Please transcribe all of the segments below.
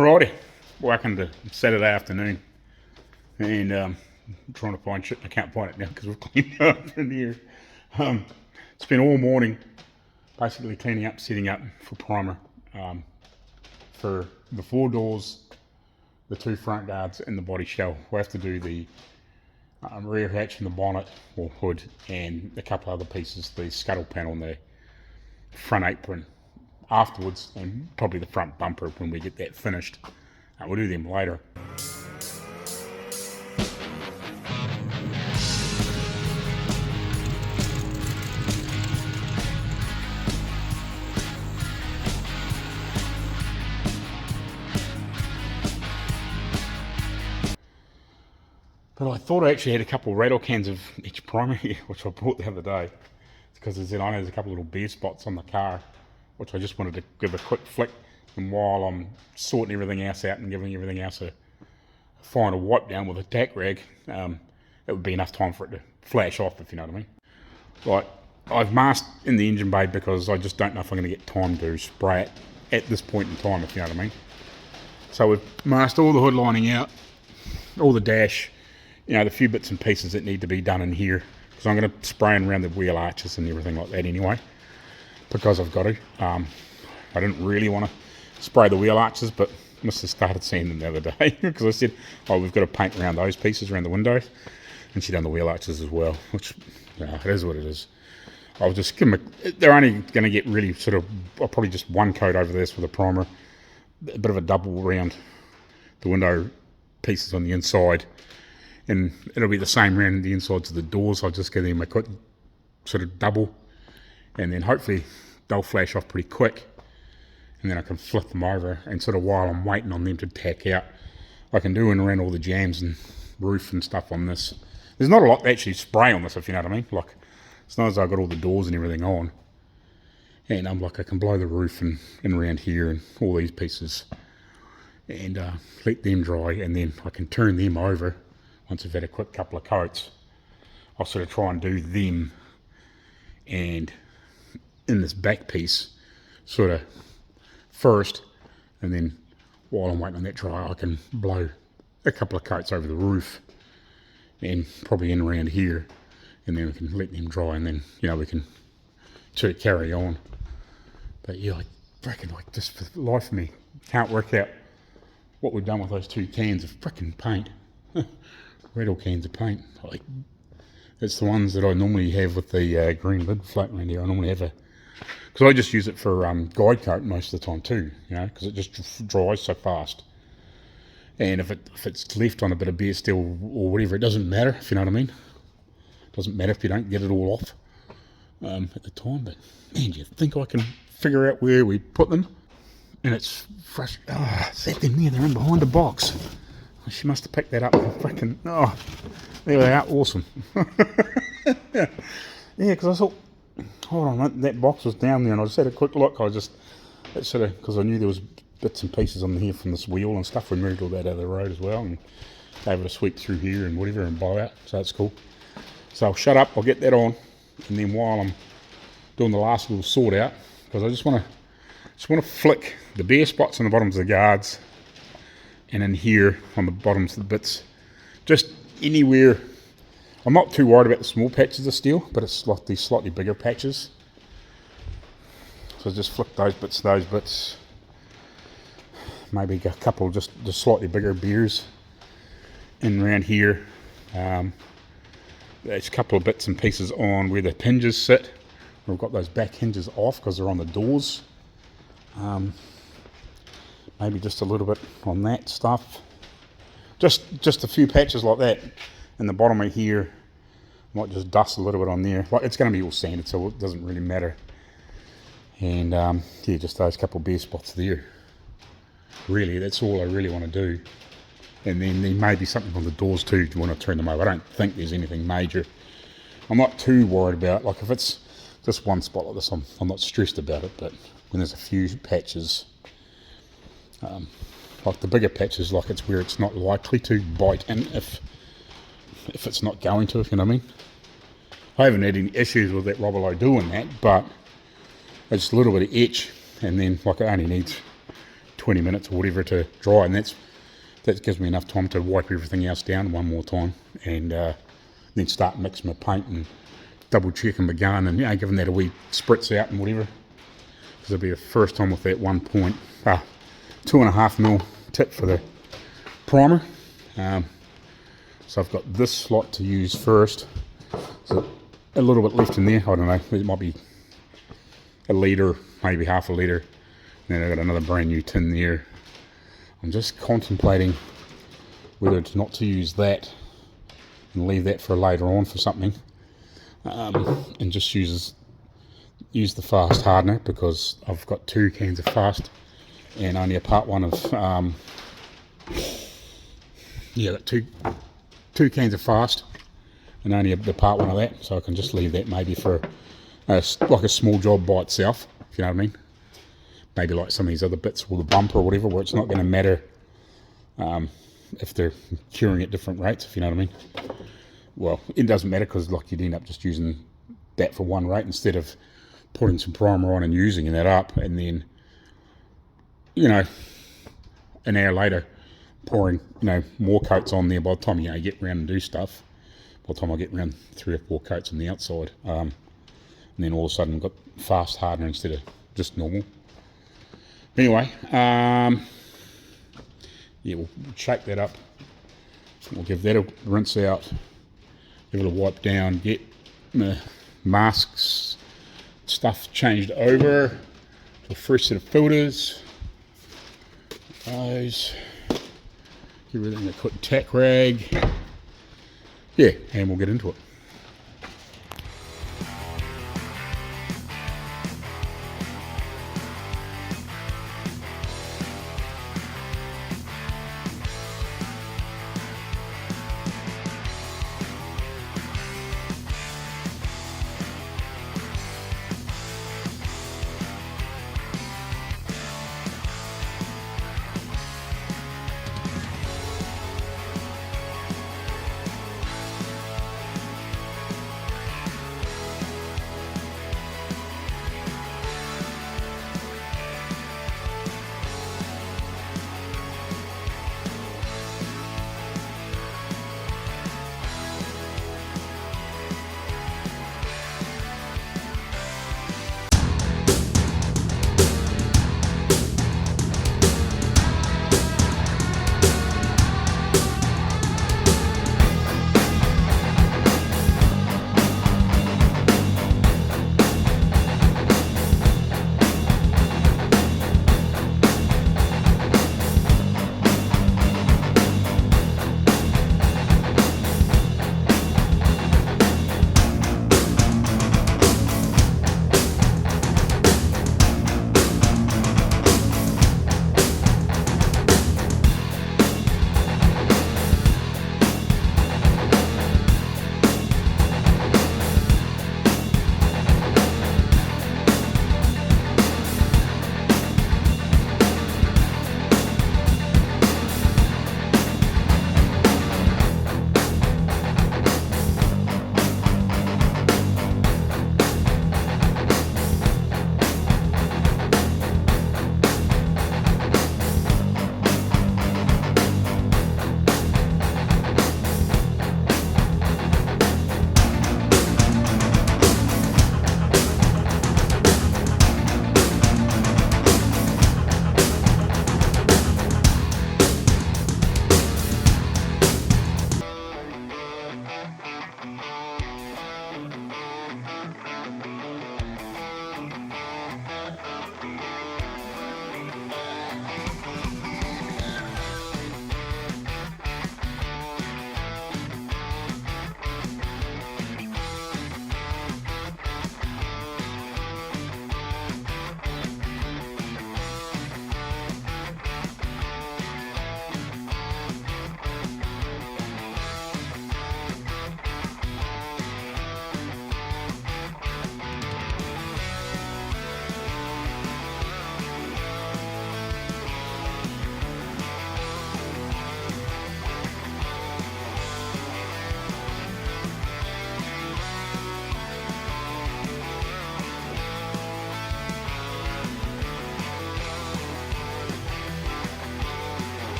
Alrighty, working the Saturday afternoon, and I'm trying to find shit. I can't find it now because we've cleaned up in here. Spent all morning basically cleaning up, setting up for primer for the 4 doors, the 2 front guards, and the body shell. We have to do the rear hatch and the bonnet or hood, and a couple other pieces, the scuttle panel and the front apron afterwards, and probably the front bumper when we get that finished. We'll do them later. But I thought I actually had a couple of rattle cans of each primer here, which I bought the other day, because I know there's a couple of little bare spots on the car, which I just wanted to give a quick flick. And while I'm sorting everything else out and giving everything else a final wipe down with a tack rag, it would be enough time for it to flash off, if you know what I mean. Like, I've masked in the engine bay because I just don't know if I'm going to get time to spray it at this point in time, if you know what I mean. So we've masked all the hood lining out, all the dash, you know, the few bits and pieces that need to be done in here, because I'm going to spray around the wheel arches and everything like that anyway, because I've got to. I didn't really want to spray the wheel arches, but Mr. started seeing them the other day because I said, oh, we've got to paint around those pieces around the windows, and she done the wheel arches as well, which, it is what it is. I'll just give them they're only going to get really sort of, I'll probably just one coat over this with a primer, a bit of a double around the window pieces on the inside, and it'll be the same around the insides of the doors. I'll just give them a quick sort of double, and then hopefully they'll flash off pretty quick, and then I can flip them over, and sort of while I'm waiting on them to tack out, I can do in around all the jams and roof and stuff on this. There's not a lot to actually spray on this, if you know what I mean. Like, as long as I've got all the doors and everything on, and I'm like, I can blow the roof and around here and all these pieces, and let them dry, and then I can turn them over. Once I've had a quick couple of coats, I'll sort of try and do them, and in this back piece sort of first, and then while I'm waiting on that dry, I can blow a couple of coats over the roof and probably in around here, and then we can let them dry, and then, you know, we can sort of carry on. But yeah, I reckon, like, just for the life of me, can't work out what we've done with those 2 cans of frickin' paint. Rattle cans of paint. Like, it's the ones that I normally have with the green lid floating around here. I normally have because I just use it for guide coat most of the time too, you know, because it just dries so fast. And if it's left on a bit of bare steel or whatever, it doesn't matter, if you know what I mean. It doesn't matter if you don't get it all off at the time. But man, do you think I can figure out where we put them? And it's fresh. Is that them there? They're in behind the box. She must have picked that up. Freaking, there they are. Awesome. Yeah, because I thought, hold on, that box was down there, and I just had a quick look. Because I knew there was bits and pieces on here from this wheel and stuff. We moved all that out of the road as well, and able to sweep through here and whatever and blow out. So that's cool. So I'll shut up. I'll get that on, and then while I'm doing the last little sort out, because I just want to flick the bare spots on the bottoms of the guards, and in here on the bottoms of the bits, just anywhere. I'm not too worried about the small patches of steel, but it's like these slightly bigger patches. So just flick those bits, maybe a couple just slightly bigger beers in around here. There's a couple of bits and pieces on where the hinges sit. We've got those back hinges off because they're on the doors. Maybe just a little bit on that stuff. Just a few patches like that in the bottom of here. Might just dust a little bit on there. Like, it's going to be all sanded, so it doesn't really matter. And yeah, just those couple bare spots there. Really, that's all I really want to do. And then there may be something on the doors too if you want to turn them over. I don't think there's anything major. I'm not too worried about, like, if it's just one spot like this, I'm not stressed about it. But when there's a few patches, like the bigger patches, like it's where it's not likely to bite in if it's not going to, if you know what I mean. I haven't had any issues with that Robolo doing that, but it's a little bit of etch, and then like it only needs 20 minutes or whatever to dry, and that gives me enough time to wipe everything else down one more time, and then start mixing my paint and double checking my gun, and giving that a wee spritz out and whatever. Because it'll be the first time with that 2.5 mil tip for the primer. So I've got this slot to use first. So a little bit left in there. I don't know. It might be a litre, maybe half a litre. And then I've got another brand new tin there. I'm just contemplating whether not to use that and leave that for later on for something, and just use the fast hardener, because I've got 2 cans of fast and only a part 1 of got two cans of fast and only the part 1 of that, so I can just leave that maybe for like a small job by itself, if you know what I mean. Maybe like some of these other bits, or the bumper or whatever, where it's not going to matter if they're curing at different rates, if you know what I mean. Well, it doesn't matter, because like you'd end up just using that for one rate instead of putting some primer on and using that up, and then an hour later pouring more coats on there. By the time you get around and do stuff, by the time I get around 3 or 4 coats on the outside, and then all of a sudden I've got fast hardener instead of just normal. Anyway, we'll shake that up. We'll give that a rinse out, give it a wipe down, get the masks stuff changed over to a fresh set of filters. Those, give everything a quick tack rag. And we'll get into it.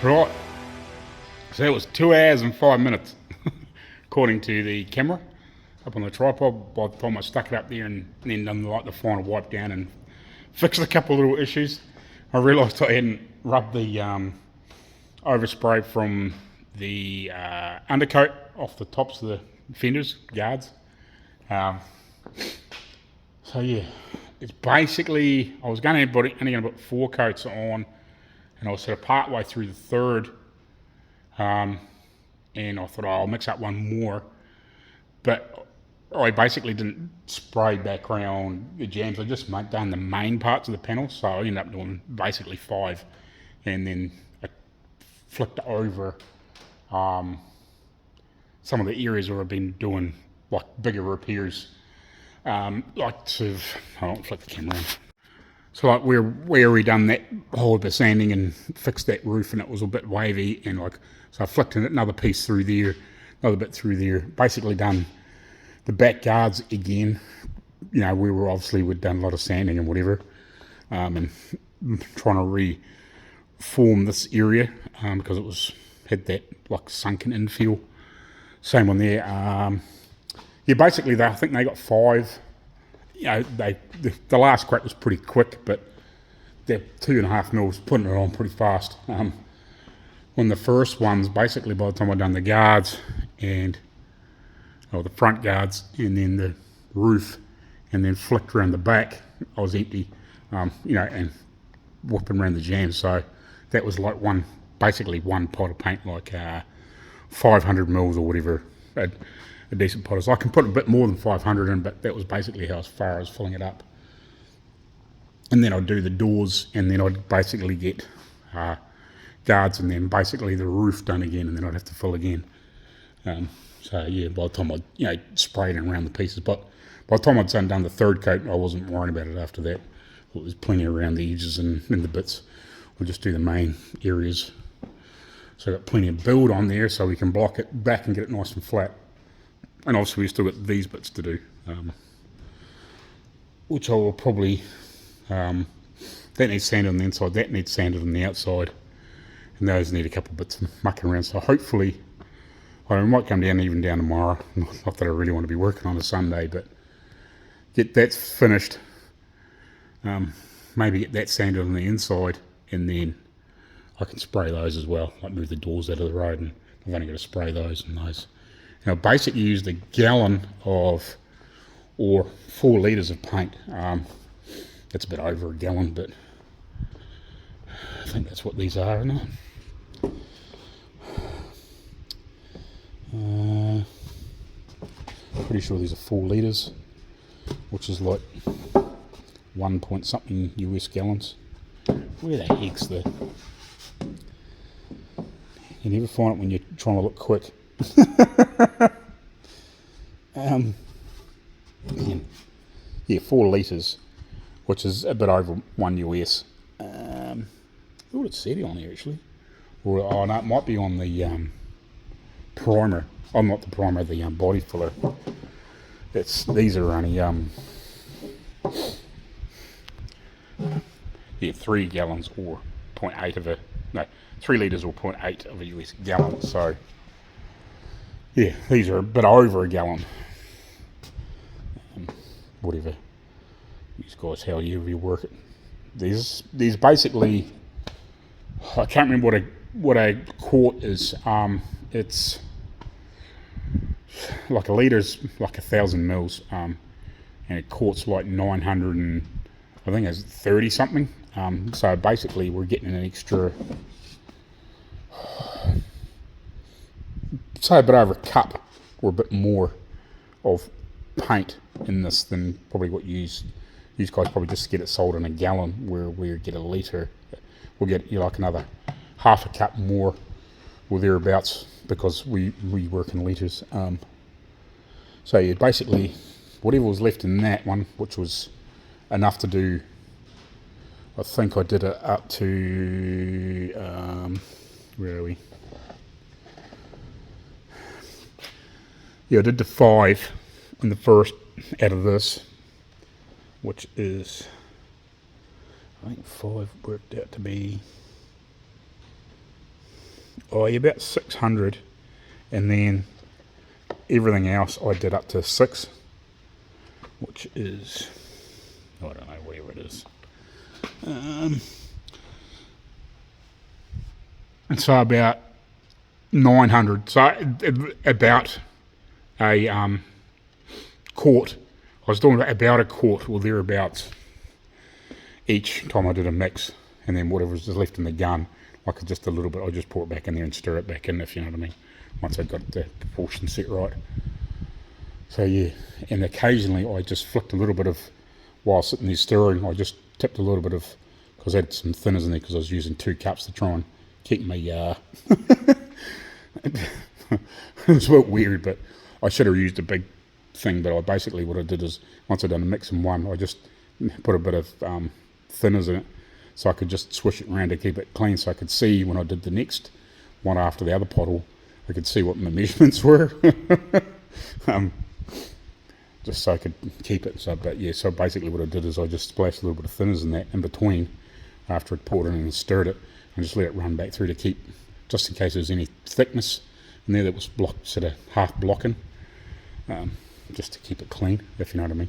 Right, so that was 2 hours and 5 minutes, according to the camera up on the tripod. By the time I stuck it up there and then done like the final wipe down and fixed a couple of little issues, I realised I hadn't rubbed the overspray from the undercoat off the tops of the fenders, guards. So yeah, it's basically, I was only going to put 4 coats on, and I was sort of part way through the third, and I thought, oh, I'll mix up one more, but I basically didn't spray back around the jams. I just done the main parts of the panel, so I ended up doing basically 5, and then I flicked over some of the areas where I've been doing like bigger repairs, like sort of, I don't flick the camera in. So like where we done that whole bit of sanding and fixed that roof, and it was a bit wavy, and like, so I flicked another piece through there, another bit through there, basically done the back guards again. You know, we'd done a lot of sanding and whatever, and trying to reform this area, because it had that like sunken in feel. Same one there. Yeah, basically I think they got 5. You know, the last crack was pretty quick, but they're 2.5 mils, putting it on pretty fast. On the first ones, basically by the time I'd done the guards and the front guards and then the roof and then flicked around the back, I was empty, you know, and whipping around the jams. So that was like basically one pot of paint, like 500 mils or whatever. A decent pot. So I can put a bit more than 500 in, but that was basically how far I was filling it up. And then I'd do the doors, and then I'd basically get guards, and then basically the roof done again, and then I'd have to fill again. So yeah, by the time I'd sprayed and around the pieces, but by the time I'd done the third coat, I wasn't worrying about it after that. It was plenty around the edges and the bits. We'll just do the main areas. So I've got plenty of build on there, so we can block it back and get it nice and flat. And obviously we've still got these bits to do, which I will probably, that needs sanded on the inside, that needs sanded on the outside, and those need a couple of bits of mucking around. So hopefully, I might come down even down tomorrow, not that I really want to be working on a Sunday, but get that finished, maybe get that sanded on the inside, and then I can spray those as well, like move the doors out of the road, and I've only got to spray those and those. Now, basically used a gallon or 4 litres of paint. That's a bit over a gallon, but I think that's what these are, isn't it? Pretty sure these are 4 litres, which is like 1 point something US gallons. Where the heck's the... You never find it when you're trying to look quick. Yeah, 4 litres, which is a bit over 1 US. I thought it said it on here actually, or no, it might be on the primer. Oh, not the primer, the body filler. These are only 3 gallons or 0.8 of a 3 litres or 0.8 of a US gallon. So yeah, these are a bit over a gallon. Whatever you guys, however you work it. These basically, I can't remember what a quart is. It's like a litre's like 1,000 mils, and a quart's like 900 and I think it's 30 something. So basically, we're getting an extra, say a bit over a cup or a bit more of paint in this than probably what you guys probably just get it sold in a gallon, where we get a litre. We'll get like another half a cup more or thereabouts, because we work in litres. So yeah, basically whatever was left in that one, which was enough to do, I think I did it up to where are we? Yeah, I did the 5 in the first out of this, which is, I think 5 worked out to be oh yeah, about 600, and then everything else I did up to 6, which is, I don't know, whatever it is. And so about 900. So about a quart. I was doing about a quart or thereabouts each time I did a mix, and then whatever was left in the gun, like just a little bit, I just pour it back in there and stir it back in, if you know what I mean. Once I got the proportion set right. So yeah, and occasionally I just flicked a little bit of, while sitting there stirring, I just tipped a little bit of, because I had some thinners in there, because I was using 2 cups to try and keep my it's a bit weird, but I should have used a big thing. But I basically, what I did is, once I'd done a mix in one, I just put a bit of thinners in it, so I could just swish it around to keep it clean, so I could see when I did the next one after the other bottle, I could see what my measurements were. Just so I could keep it. So, but yeah, so basically what I did is I just splashed a little bit of thinners in that in between after I'd poured it in and stirred it, and just let it run back through to keep, just in case there's any thickness in there that was blocked, sort of half blocking, just to keep it clean, if you know what I mean,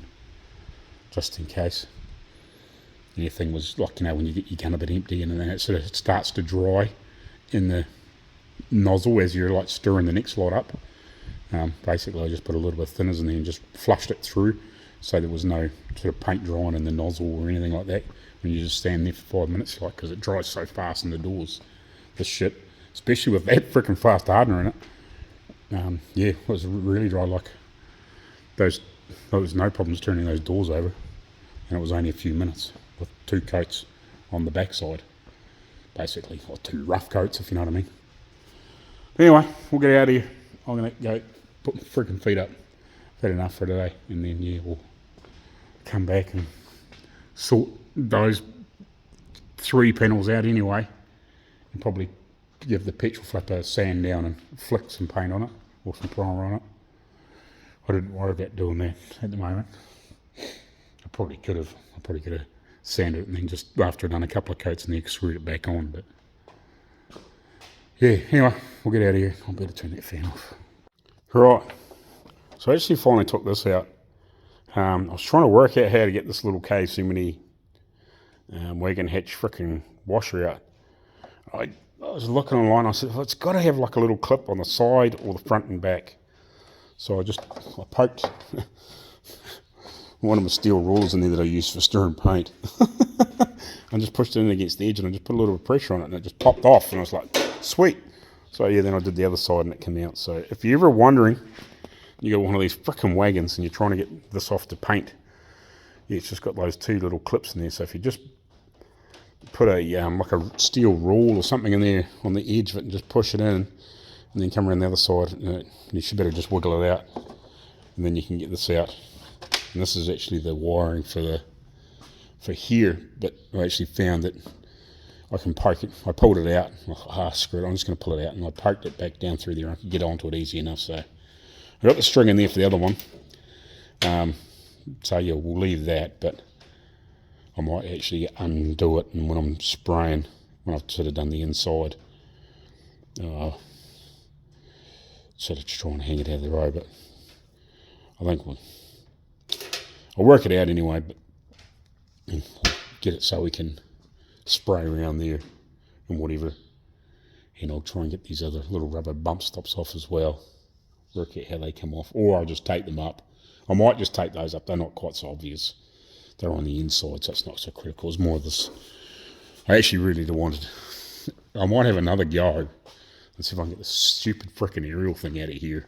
just in case anything was, like, you know, when you get your gun a bit empty and then it sort of starts to dry in the nozzle as you're like stirring the next lot up. Basically I just put a little bit of thinners in there and just flushed it through, so there was no sort of paint drying in the nozzle or anything like that when you just stand there for 5 minutes, like, because it dries so fast in the doors, this shit, especially with that freaking fast hardener in it. Yeah, it was really dry. Like, there was no problems turning those doors over, and it was only a few minutes with 2 coats on the backside, basically, or 2 rough coats, if you know what I mean. Anyway, we'll get out of here. I'm going to go put my freaking feet up. I've had enough for today, and then yeah, we'll come back and sort those 3 panels out anyway, and probably give the petrol flipper sand down and flick some paint on it, or some primer on it. I didn't worry about doing that at the moment. I probably could have sanded it and then just, after I'd done a couple of coats, and then screwed it back on, but yeah, anyway, we'll get out of here. I better turn that fan off. Right, so I actually finally took this out. I was trying to work out how to get this little KE70 wagon hatch freaking washer out. I was looking online, I said, well, it's got to have like a little clip on the side or the front and back. So I poked one of my steel rulers in there that I use for stirring paint. I just pushed it in against the edge and I just put a little bit of pressure on it and it just popped off, and I was like, sweet. So yeah, then I did the other side and it came out. So if you're ever wondering, you got one of these frickin' wagons and you're trying to get this off to paint, yeah, it's just got those 2 little clips in there. So if you just put a like a steel rule or something in there on the edge of it and just push it in, and then come around the other side, and you should better just wiggle it out, and then you can get this out. And this is actually the wiring for here, but I actually found that I can poke it. I pulled it out. Screw it, I'm just going to pull it out, and I poked it back down through there. I could get onto it easy enough. So I got the string in there for the other one. So yeah, we'll leave that, but I might actually undo it, and when I'm spraying, when I've sort of done the inside, sort of try and hang it out of the road. But I think I'll work it out anyway, but get it so we can spray around there and whatever, and I'll try and get these other little rubber bump stops off as well, work out how they come off, or I'll just take them up. I might just take those up, they're not quite so obvious, they're on the inside, so it's not so critical. It's more of this, I actually really wanted, I might have another go and see if I can get this stupid frickin' aerial thing out of here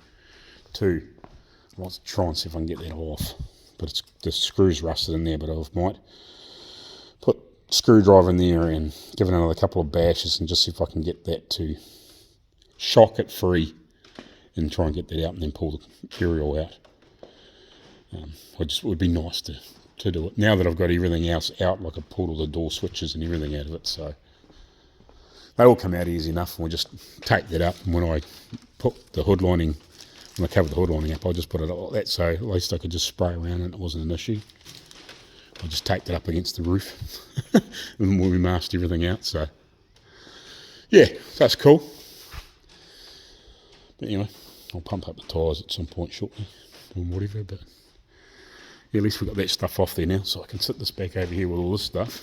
too. I want to try and see if I can get that off, but it's, the screw's rusted in there, but I might put screwdriver in there and give it another couple of bashes and just see if I can get that to shock it free and try and get that out and then pull the aerial out. It would be nice to do it now that I've got everything else out, like I pulled all the door switches and everything out of it, so they all come out easy enough, and we just tape that up, and when I put the hood lining, when I cover the hood lining up, I just put it up like that, so at least I could just spray around and it wasn't an issue. I just taped it up against the roof and we masked everything out, so yeah, that's cool. But anyway, I'll pump up the tyres at some point shortly, or whatever, but yeah, at least we've got that stuff off there now, so I can sit this back over here with all this stuff,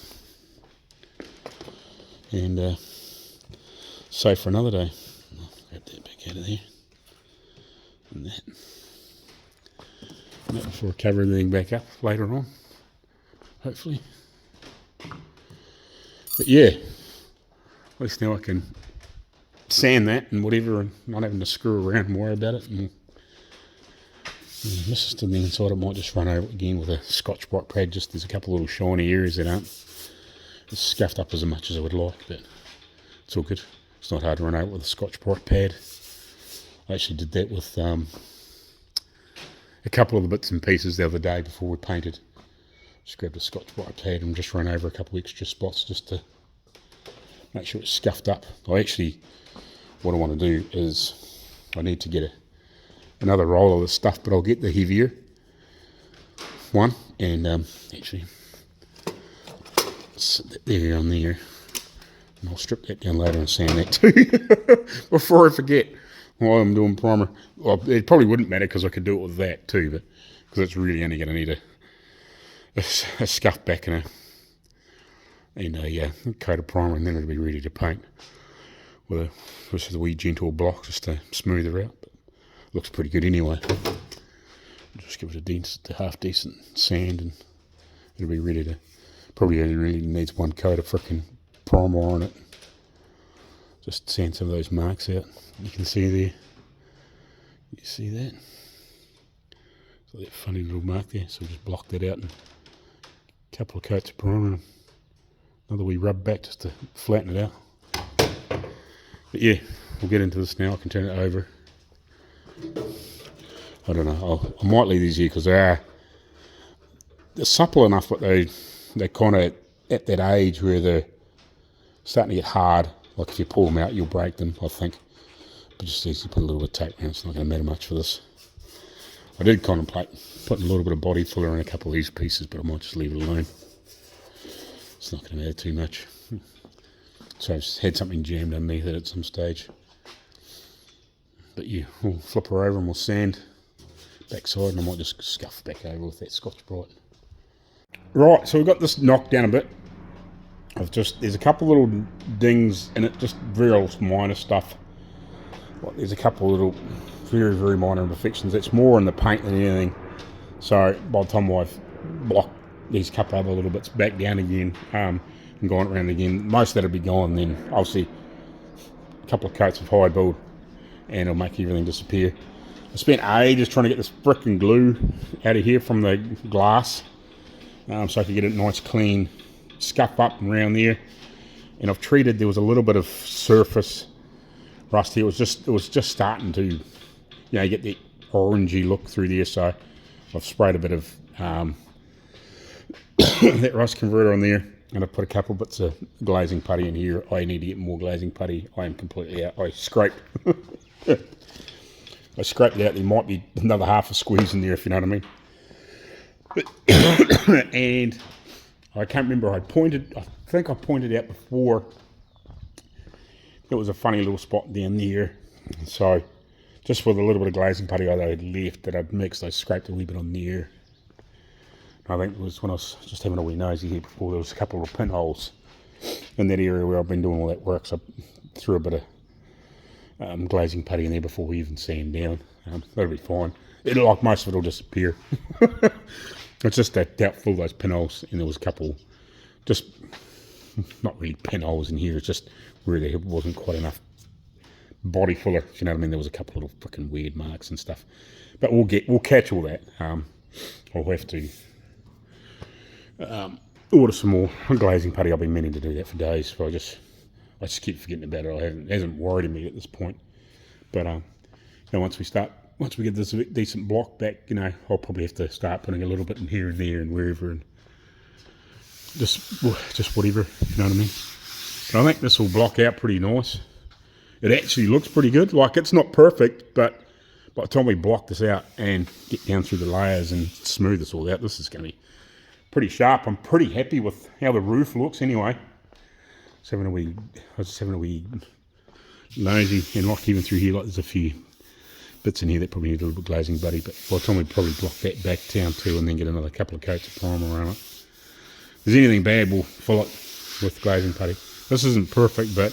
and save for another day. I'll grab that back out of there, and that before I cover everything back up later on, hopefully. But yeah, at least now I can sand that and whatever, and not having to screw around and worry about it. And this is to the inside. I might just run over it again with a Scotch-Brite pad. Just there's a couple of little shiny areas that aren't as scuffed up as much as I would like, but it's all good. It's not hard to run over it with a Scotch-Brite pad. I actually did that with a couple of the bits and pieces the other day before we painted. Just grabbed a Scotch-Brite pad and just run over a couple of extra spots just to make sure it's scuffed up. What I want to do is I need to get another roll of this stuff, but I'll get the heavier one, and actually sit that there on there, and I'll strip that down later and sand that too before I forget while I'm doing primer. Well, it probably wouldn't matter because I could do it with that too, but because it's really only going to need a scuff back and a coat of primer, and then it'll be ready to paint with a wee gentle block just to smooth her out. But looks pretty good anyway. Just give it a half decent sand, and it'll be ready to. Probably only really needs one coat of frickin' primer on it. Just sand some of those marks out. You can see there. You see that? So that funny little mark there. So just block that out and a couple of coats of primer and another wee rub back just to flatten it out. But yeah, we'll get into this now. I can turn it over. I don't know. I might leave these here because they're supple enough, but they're kind of at that age where they're starting to get hard. Like if you pull them out, you'll break them, I think. But just easily put a little bit of tape around. It's not going to matter much for this. I did contemplate putting a little bit of body filler in a couple of these pieces, but I might just leave it alone. It's not going to matter too much. So I've just had something jammed underneath it at some stage. But yeah, we'll flip her over and we'll sand backside, and I might just scuff back over with that Scotch-Brite. Right, so we've got this knocked down a bit. There's a couple little dings in it, just very minor stuff. Like there's a couple little very, very minor imperfections. It's more in the paint than anything. So by the time I've blocked these couple other little bits back down again, and gone around again, most of that'll be gone then. Obviously, a couple of coats of high build, and it'll make everything disappear. I spent ages trying to get this frickin' glue out of here from the glass, so I could get it nice, clean, scuff up and around there. And I've treated, there was a little bit of surface rust here. It was just starting to, get the orangey look through there. So I've sprayed a bit of that rust converter on there, and I've put a couple bits of glazing putty in here. I need to get more glazing putty. I am completely out. I scraped it out. There might be another half a squeeze in there, if you know what I mean. And I can't remember, I think I pointed out before, it was a funny little spot down there. So just with a little bit of glazing putty I had left that I'd mixed, I scraped a wee bit on there. I think it was when I was just having a wee nosy here before, there was a couple of pinholes in that area where I've been doing all that work. So I threw a bit of glazing putty in there before we even sand down. That'll be fine. Like most of it will disappear. It's just that full of those pinholes, and there was a couple, just not really pinholes in here. It's just where there wasn't quite enough body filler. If you know what I mean? There was a couple of little fucking weird marks and stuff. But we'll catch all that. I'll have to order some more glazing putty. I've been meaning to do that for days, so I just keep forgetting about it. It hasn't worried me at this point. But once we get this decent block back, I'll probably have to start putting a little bit in here and there and wherever, and just whatever, you know what I mean. But I think this will block out pretty nice. It actually looks pretty good. Like, it's not perfect, but by the time we block this out and get down through the layers and smooth this all out, this is going to be pretty sharp. I'm pretty happy with how the roof looks anyway. I was just having a wee nosy, and like even through here, like there's a few bits in here that probably need a little bit glazing, buddy, but by the time we probably block that back down too and then get another couple of coats of primer around it. If there's anything bad, we'll fill it with glazing putty. This isn't perfect, but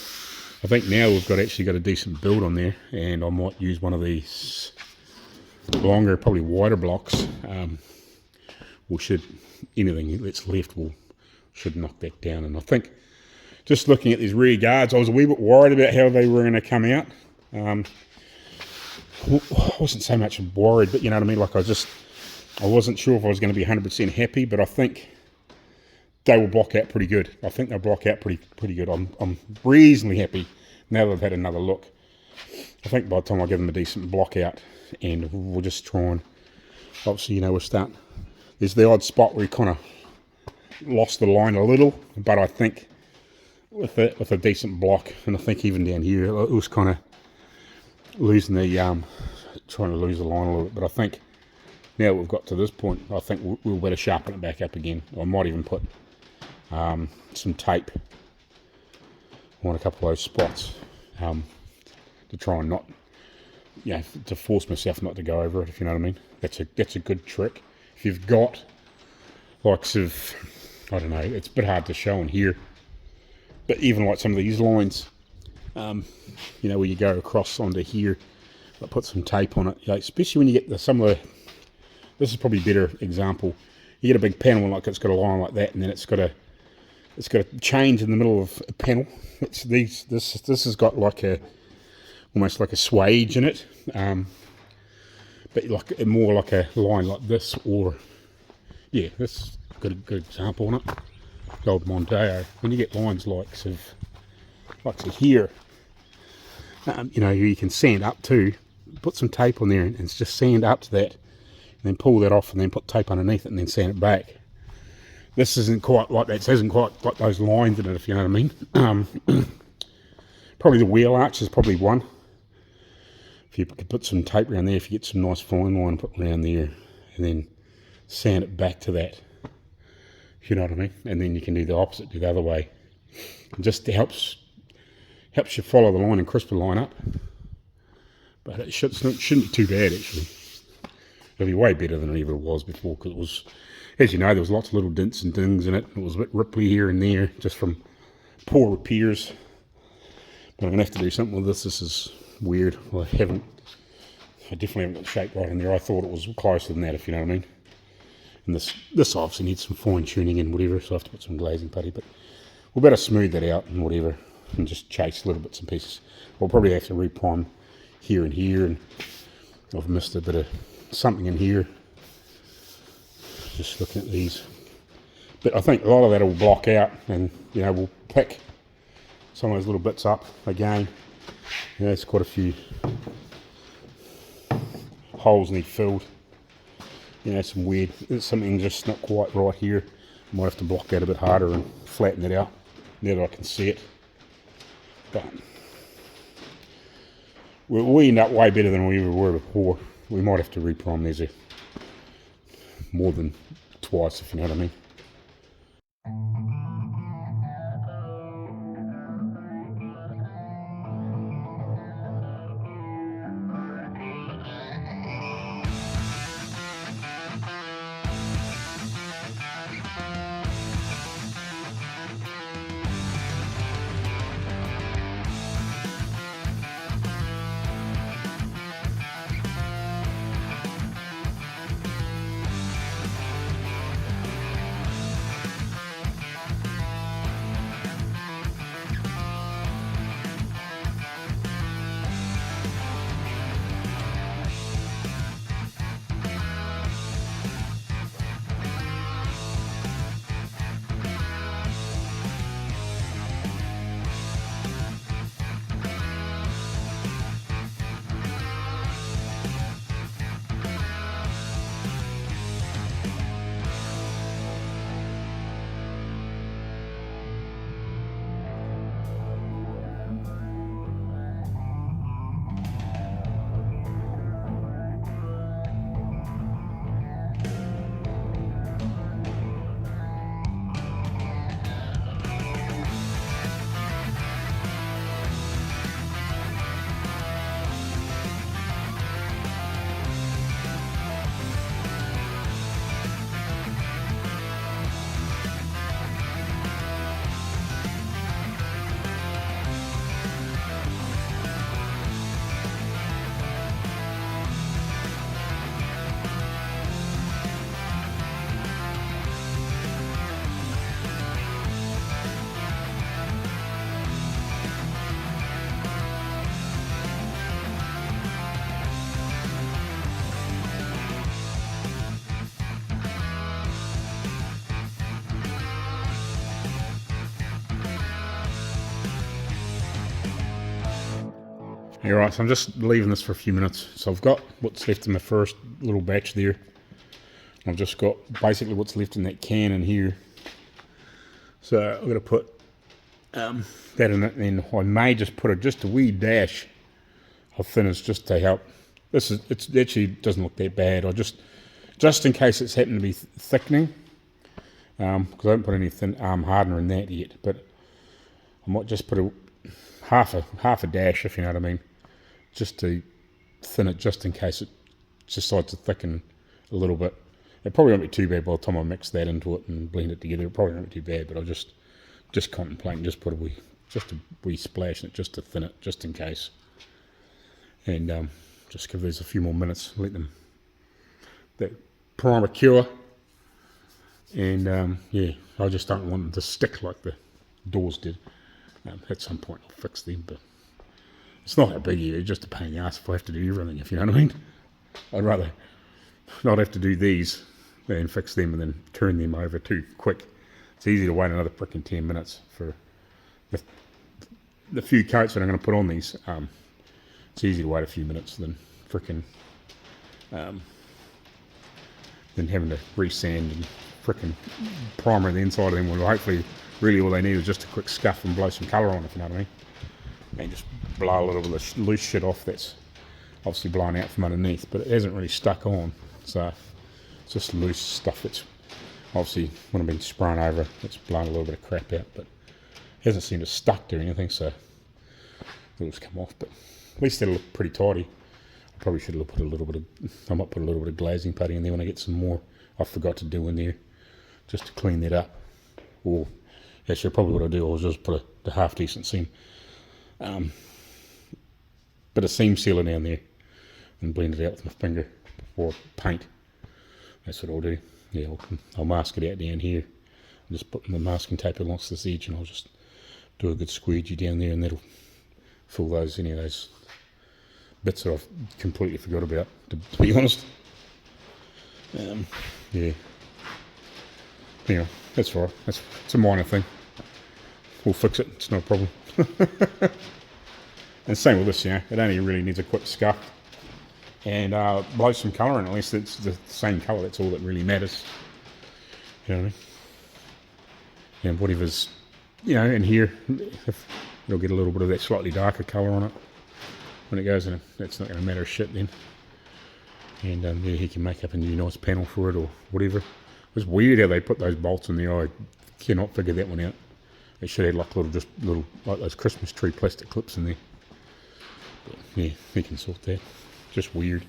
I think now we've actually got a decent build on there, and I might use one of these longer, probably wider blocks. We should, anything that's left should knock that down. And I think just looking at these rear guards, I was a wee bit worried about how they were going to come out. I wasn't so much worried, but you know what I mean, like I wasn't sure if I was going to be 100% happy, but I think they will block out pretty good. I think they'll block out pretty good. I'm reasonably happy now that I've had another look. I think by the time I give them a decent block out, and we'll just try and, obviously, you know, we'll start. There's the odd spot where you kind of lost the line a little, but I think with a decent block, and I think even down here, it was kind of losing the, trying to lose the line a little bit, but I think now we've got to this point, I think we'll better sharpen it back up again. I might even put some tape on a couple of those spots to try and not, you know, to force myself not to go over it, if you know what I mean. That's a good trick. If you've got likes of, I don't know, it's a bit hard to show in here, but even like some of these lines, you know, where you go across onto here, I put some tape on it, you know, especially when you get some of the, this is probably a better example. You get a big panel like it's got a line like that, and then it's got a change in the middle of a panel. This has got like almost like a swage in it, but like more like a line like this, or yeah, this got a good example on it. The old Mondeo. When you get lines like here, you know, you can sand up to, put some tape on there and just sand up to that, and then pull that off, and then put tape underneath it, and then sand it back. This isn't quite like that. It hasn't quite got those lines in it, if you know what I mean. Probably the wheel arch is probably one. If you could put some tape around there, if you get some nice fine line put around there, and then sand it back to that, if you know what I mean. And then you can do the opposite, do the other way. It just helps you follow the line and crisp the line up. But it shouldn't be too bad, actually. It'll be way better than it ever was before, because it was, as you know, there was lots of little dents and dings in it. It was a bit ripply here and there, just from poor repairs. But I'm going to have to do something with this. This is weird. Well, I definitely haven't got the shape right in there. I thought it was closer than that, if you know what I mean. And this obviously needs some fine tuning and whatever, so I have to put some glazing putty, but we'll better smooth that out and whatever, and just chase little bits and pieces. We'll probably have to reprime here and here, and I've missed a bit of something in here. Just looking at these. But I think a lot of that will block out, and you know, we'll pick some of those little bits up again. You know, there's quite a few holes need filled. You know, some weird, there's something just not quite right here. Might have to block that a bit harder and flatten it out now that I can see it. But we end up way better than we ever were before. We might have to reprime these more than twice, if you know what I mean. Alright, so I'm just leaving this for a few minutes. So I've got what's left in my first little batch there. I've just got basically what's left in that can in here. So I'm going to put that in it, and I may just put just a wee dash of thinners just to help. It actually doesn't look that bad. I just in case it's happened to be thickening, because I haven't put any thin hardener in that yet. But I might just put half a dash, if you know what I mean, just to thin it, just in case it decides to thicken a little bit. It probably won't be too bad by the time I mix that into it and blend it together. It probably won't be too bad, but I'll just contemplating just put a wee splash in it just to thin it, just in case. And just give these a few more minutes, let them that primer cure. And yeah, I just don't want them to stick like the doors did. At some point I'll fix them, but it's not that big here. It's just a pain in the ass if I have to do everything, if you know what I mean. I'd rather not have to do these and fix them and then turn them over too quick. It's easy to wait another frickin' 10 minutes for the few coats that I'm going to put on these. It's easy to wait a few minutes than frickin' than having to resand and frickin' primer the inside of them. Well, hopefully, really all they need is just a quick scuff and blow some colour on, if you know what I mean. And just blow a little bit of loose shit off that's obviously blown out from underneath, but it hasn't really stuck on. So it's just loose stuff that's obviously, when I've been spraying over, it's blown a little bit of crap out, but it hasn't seemed to stuck to anything, so it'll just come off. But at least it'll look pretty tidy. I probably should have put a little bit of, I might put a little bit of glazing putty in there when I get some more I forgot to do in there, just to clean that up. Or actually, probably what I'll do is just put a half decent seam, bit of seam sealer down there, and blend it out with my finger before paint. That's what I'll do. Yeah, I'll mask it out down here. I'll just put the masking tape along this edge, and I'll just do a good squeegee down there, and that'll fill any of those bits that I've completely forgot about, to be honest. Yeah. Anyway, that's all right. It's a minor thing. We'll fix it. It's no problem. And same with this, it only really needs a quick scuff and blow some colour in. At least it's the same colour. That's all that really matters. You know what I mean? And whatever's, in here, if it'll get a little bit of that slightly darker colour on it when it goes in. That's not going to matter a shit then. And yeah, he can make up a new nice panel for it or whatever. It's weird how they put those bolts in there. I cannot figure that one out. They should have like little like those Christmas tree plastic clips in there. But yeah, he can sort that. Just weird.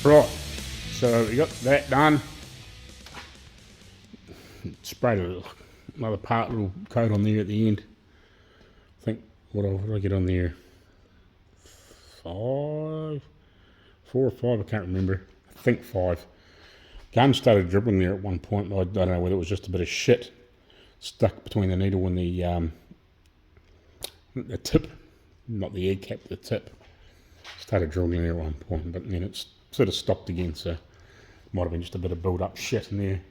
Right, so we got that done. Sprayed another little coat on there at the end. I think, what did I get on there? 4 or 5, I can't remember. I think 5. Gun started dribbling there at one point. I don't know whether it was just a bit of shit stuck between the needle and the tip, not the egg cap, the tip. Started dribbling there at one point, but then it's sort of stopped again, so might have been just a bit of build up shit in there.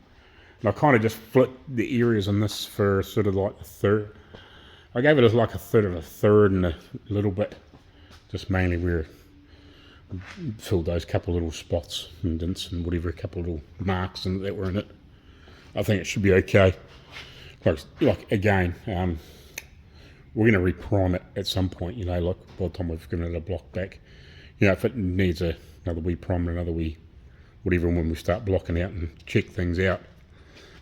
And I kind of just flipped the areas on this for sort of like a third. I gave it like a third of a third and a little bit, just mainly where I filled those couple little spots and dents and whatever, a couple little marks and that were in it. I think it should be okay. Like again, we're going to reprime it at some point, you know, like by the time we've given it a block back. You know, if it needs another wee prime, another wee whatever, when we start blocking out and check things out.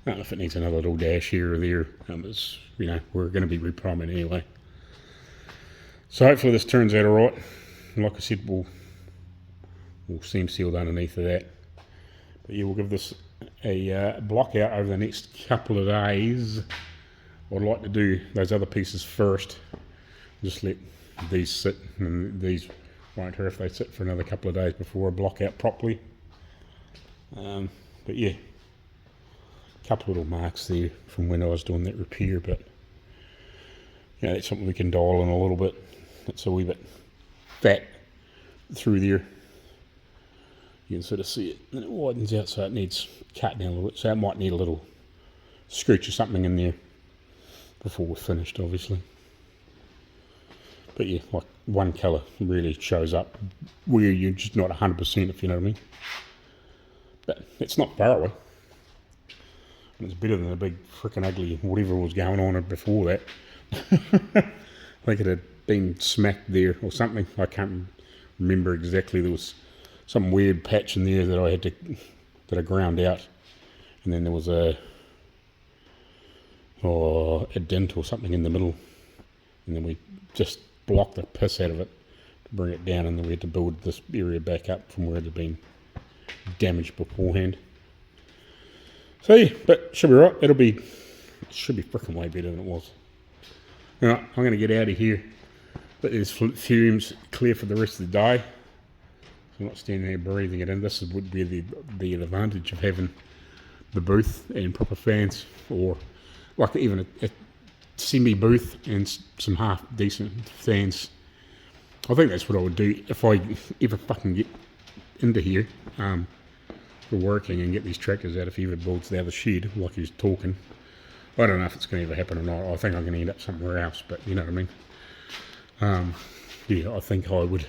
If it needs another little dash here or there, you know, we're going to be repriming anyway. So hopefully this turns out alright. Like I said, we'll seam sealed underneath of that. But yeah, we'll give this a block out over the next couple of days. I'd like to do those other pieces first. Just let these sit, and these won't hurt if they sit for another couple of days before I block out properly. But yeah, a couple little marks there from when I was doing that repair, but you know, that's something we can dial in a little bit. It's a wee bit fat through there. You can sort of see it, and it widens out, so it needs cutting down a little bit. So it might need a little scooch or something in there before we're finished, obviously. But yeah, like one colour really shows up where you're just not 100%, if you know what I mean. But it's not far away. And it's better than the big freaking ugly whatever was going on before that. I think it had been smacked there or something. I can't remember exactly. There was some weird patch in there that I ground out, and then there was a dent or something in the middle, and then we just blocked the piss out of it to bring it down, and then we had to build this area back up from where it had been damaged beforehand. So yeah, but should be right. It should be freaking way better than it was. Alright, I'm going to get out of here. Let these fumes clear for the rest of the day. I'm not standing there breathing it in. This would be the advantage of having the booth and proper fans, or like even a semi booth and some half decent fans. I think that's what I would do if I ever fucking get into here for working and get these tractors out. If he ever builds the other shed like he's talking, I don't know if it's going to ever happen or not. I think I'm going to end up somewhere else, but you know what I mean. Yeah, I think I would,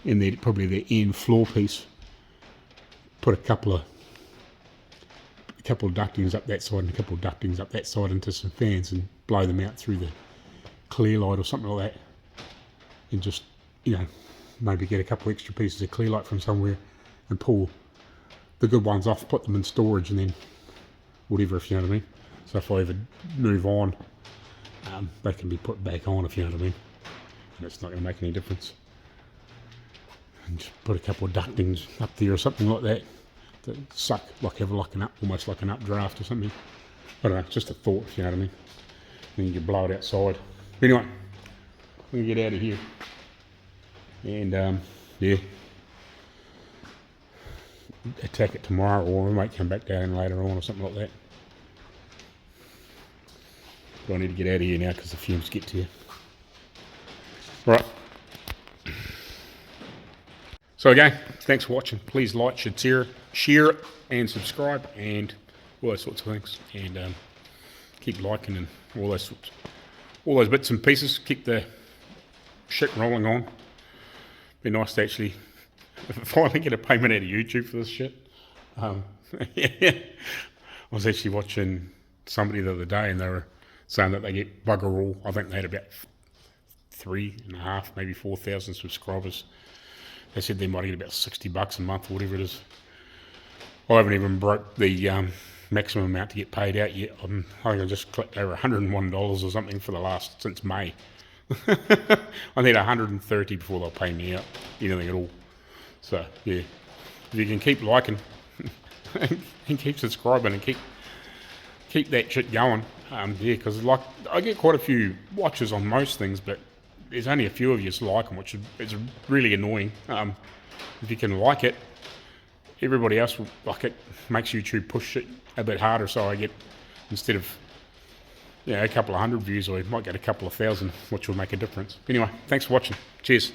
in probably the end floor piece, put a couple of ductings up that side and a couple of ductings up that side into some fans and blow them out through the clear light or something like that, and just, you know, maybe get a couple extra pieces of clear light from somewhere and pull the good ones off, put them in storage, and then whatever, if you know what I mean. So if I ever move on, they can be put back on, if you know what I mean, and it's not going to make any difference. And just put a couple of ductings up there or something like that to suck, almost like an updraft or something. I don't know, just a thought, if you know what I mean. Then you can blow it outside. But anyway, I'm going to get out of here. And yeah, attack it tomorrow, or we might come back down later on or something like that. But I need to get out of here now because the fumes get to you. Right. So again, thanks for watching. Please like, share and subscribe and all those sorts of things. And keep liking and all those bits and pieces. Keep the shit rolling on. Be nice to actually finally get a payment out of YouTube for this shit. Yeah. I was actually watching somebody the other day, and they were saying that they get bugger all. I think they had about 3.5, maybe 4,000 subscribers. They said they might get about $60 a month or whatever it is. I haven't even broke the maximum amount to get paid out yet. I think I just clicked over $101 or something since May. I need 130 before they'll pay me out anything at all. So yeah, if you can keep liking and keep subscribing and keep that shit going. Yeah, because like I get quite a few watches on most things, but there's only a few of you like them, which is really annoying. If you can like it, everybody else will like it. Makes YouTube push it a bit harder, so I get, instead of a couple of hundred views, I might get a couple of thousand, which will make a difference. Anyway, thanks for watching. Cheers.